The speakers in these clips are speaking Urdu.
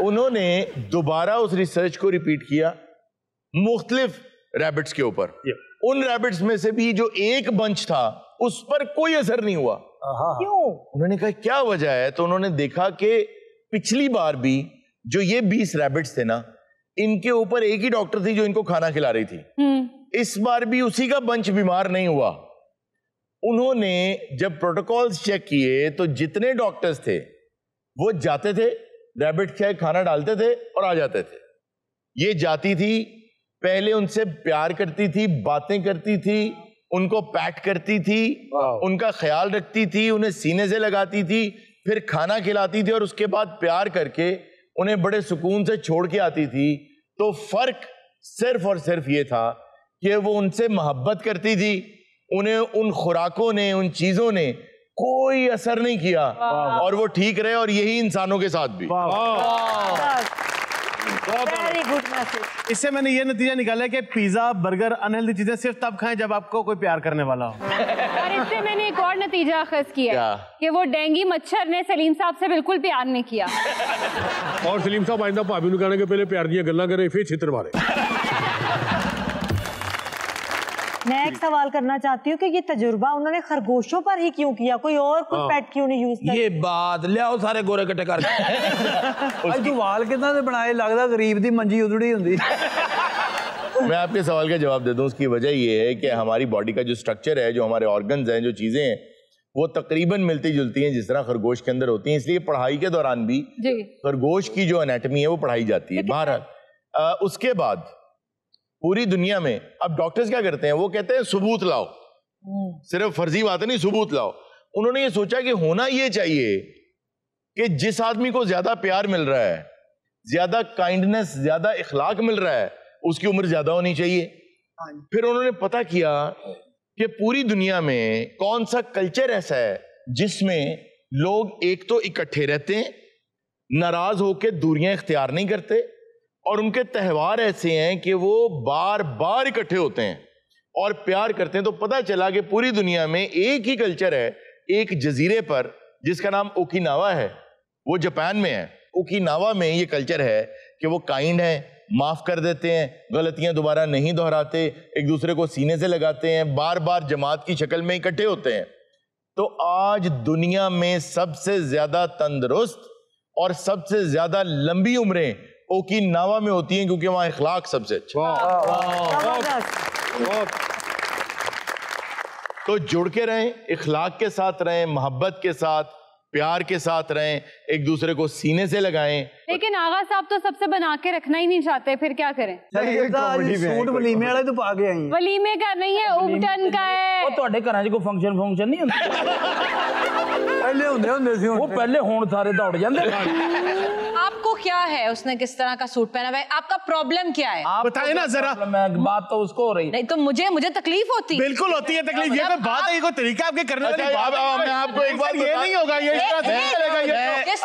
انہوں نے دوبارہ اس ریسرچ کو ریپیٹ کیا مختلف ریبٹس کے اوپر. ان ریبٹس میں سے بھی جو ایک بنچ تھا اس پر کوئی اثر نہیں ہوا. کیوں؟ انہوں نے کہا کیا وجہ ہے؟ تو انہوں نے دیکھا کہ پچھلی بار بھی جو یہ 20 ریبٹس تھے نا, ان کے اوپر ایک ہی ڈاکٹر تھی جو ان کو کھانا کھلا رہی تھی. اس بار بھی اسی کا بنچ بیمار نہیں ہوا. انہوں نے جب پروٹوکولز چیک کیے تو جتنے ڈاکٹرز تھے وہ جاتے تھے, ریبٹ کے کھانا ڈالتے تھے اور آ جاتے تھے. یہ جاتی تھی, پہلے ان سے پیار کرتی تھی, باتیں کرتی تھی, ان کو پیٹ کرتی تھی, ان کا خیال رکھتی تھی, انہیں سینے سے لگاتی تھی, پھر کھانا کھلاتی تھی اور اس کے بعد پیار کر کے انہیں بڑے سکون سے چھوڑ کے آتی تھی. تو فرق صرف اور صرف یہ تھا کہ وہ ان سے محبت کرتی تھی, انہیں ان خوراکوں نے, ان چیزوں نے کوئی اثر نہیں کیا اور وہ ٹھیک رہے, اور یہی انسانوں کے ساتھ بھی. اس سے میں نے یہ نتیجہ نکالا کہ پیزا, برگر, انہیلدی چیزیں صرف تب کھائیں جب آپ کو کوئی پیار کرنے والا ہو. اور اس سے میں نے ایک اور نتیجہ اخذ کیا کہ وہ ڈینگی مچھر نے سلیم صاحب سے بالکل پیار نہیں کیا. اور سلیم صاحب آئندہ بھابی نوں کہنا کہ پہلے پیار دیا گلاں کرے پھر چھتر مارے. میں ایک سوال کرنا چاہتی ہوں کہ یہ تجربہ انہوں نے خرگوشوں پر ہی کیوں کیا, کوئی اور کوئی پیٹ کیوں نہیں یوز کیا؟ یہ بات لیاؤ سارے گورے کٹے کر اج تو وال کتنا دے بنائے, لگدا غریب دی منجی ادڑی ہوندی. میں آپ کے سوال کا جواب دے دوں. اس کی وجہ یہ ہے کہ ہماری باڈی کا جو سٹرکچر ہے, جو ہمارے آرگنز ہیں, جو چیزیں ہیں, وہ تقریباً ملتی جلتی ہیں جس طرح خرگوش کے اندر ہوتی ہیں. اس لیے پڑھائی کے دوران بھی خرگوش کی جو انیٹمی ہے وہ پڑھائی جاتی ہے. بہرحال اس کے بعد پوری دنیا میں اب ڈاکٹرز کیا کرتے ہیں, وہ کہتے ہیں ثبوت لاؤ, صرف فرضی بات نہیں, ثبوت لاؤ. انہوں نے یہ سوچا کہ ہونا یہ چاہیے کہ جس آدمی کو زیادہ پیار مل رہا ہے, زیادہ کائنڈنس, زیادہ اخلاق مل رہا ہے, اس کی عمر زیادہ ہونی چاہیے. پھر انہوں نے پتہ کیا کہ پوری دنیا میں کون سا کلچر ایسا ہے جس میں لوگ ایک تو اکٹھے رہتے ہیں, ناراض ہو کے دوریاں اختیار نہیں کرتے, اور ان کے تہوار ایسے ہیں کہ وہ بار بار اکٹھے ہوتے ہیں اور پیار کرتے ہیں. تو پتہ چلا کہ پوری دنیا میں ایک ہی کلچر ہے ایک جزیرے پر جس کا نام اوکیناوا ہے, وہ جاپان میں ہے. اوکیناوا میں یہ کلچر ہے کہ وہ کائنڈ ہیں, معاف کر دیتے ہیں, غلطیاں دوبارہ نہیں دہراتے, ایک دوسرے کو سینے سے لگاتے ہیں, بار بار جماعت کی شکل میں اکٹھے ہوتے ہیں. تو آج دنیا میں سب سے زیادہ تندرست اور سب سے زیادہ لمبی عمریں اوکیناوا میں ہوتی ہیں کیونکہ وہاں اخلاق سب سے اچھا. تو جڑ کے رہیں, اخلاق کے ساتھ رہیں, محبت کے ساتھ, پیار کے ساتھ رہیں, ایک دوسرے کو سینے سے لگائیں. لیکن آغا صاحب تو سب سے بنا کے رکھنا ہی نہیں چاہتے, پھر کیا کریں؟ سوٹ ولیمے والے تو پا کے آئی. ولیمے کا نہیں ہے, اوبٹن کا ہے. وہ تواڈے گھراں وچ کوئی فنکشن نہیں ہوندا؟ پہلے ہوندے سی, وہ پہلے ہون سارے دوڑ جاندے. آپ کو کیا ہے اس نے کس طرح کا سوٹ پہنا ہوا ہے, آپ کا پرابلم کیا ہے؟ بتائیں نا ذرا. بات تو اس کو ہو رہی. نہیں تو مجھے تکلیف ہوتی. بالکل ہوتی ہے تکلیف. یہ کوئی بات ہے, یہ کوئی طریقہ آپ کے کرنے والی بات ہے. میں آپ کو ایک بات, یہ نہیں ہوگا, یہ اس طرح سے نہیں چلے گا.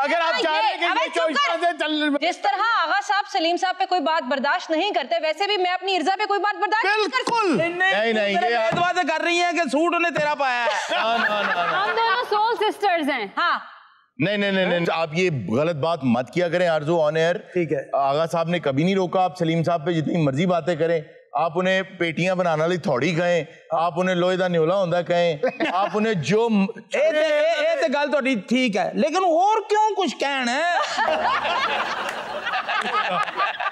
اگر آپ چاہ رہے ہیں کہ یہ اس طرح سے چل, جس طرح آغا صاحب سلیم صاحب پہ کوئی بات برداشت نہیں کرتے, ویسے بھی میں اپنی ارزا پہ کوئی بات برداشت نہیں کر سکتی. نہیں, یہ باتیں کر رہی ہیں کہ سوٹ انہیں تیرا پایا ہے. ہم دونوں سول سسٹرز ہیں. ہاں نہیں, آپ یہ غلط بات مت کیا کریں آرزو آن ایئر. ٹھیک ہے. آغا صاحب نے کبھی نہیں روکا, آپ سلیم صاحب پہ جتنی مرضی باتیں کریں. آپ انہیں پیٹیاں بنانا لی تھوڑی کہیں, آپ انہیں لوہے دا نیولا ہوندا کہیں, آپ انہیں جو اے تے گل تہاڈی ٹھیک ہے, لیکن اور کیوں کچھ کہن ہے؟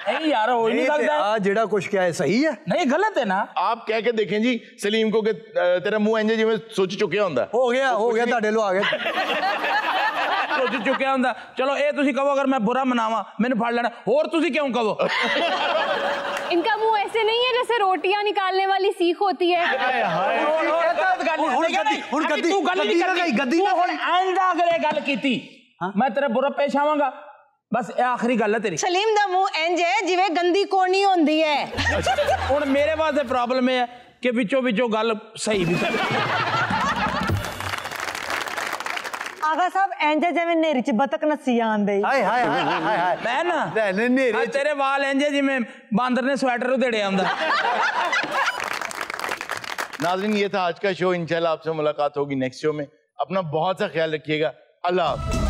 نہیں یار, ہو ہی نہیں سکتا. جڑا کچھ کیا ہے صحیح ہے, نہیں غلط ہے نا. آپ کہہ کے دیکھیں جی سلیم کو کہ تیرا منہ انجے جی میں سوچ چکیا ہوندا. ہو گیا تہاڈے لو آ گئے. سوچ چکیا ہوندا. چلو اے تسی کہو اگر میں برا مناواں مینوں پھڑ لینا, اور تسی کیوں کہو؟ ان کا منہ ایسے نہیں ہے جیسے روٹیاں نکالنے والی سیخ ہوتی ہے. میں تیرے برا پیش آواں گا, بس آخری گل ہے تیری. سلیم دا منہ انج ہے جویں گندی کونی ہوندی ہے. ہن میرے واسطے پرابلم ہے کہ وچوں گل صحیح بھی. آغا صاحب اینجے جویں نیری چ بتک نسی آندے. ہائے ہائے ہائے ہائے. میں نا تیرے وال انجے جویں باندر نے سویٹر ادھڑیا ہوندا. ناظرین, یہ تھا آج کا شو. انشاءاللہ آپ سے ملاقات ہوگی نیکسٹ شو میں. اپنا بہت سا خیال رکھیے گا. اللہ حافظ.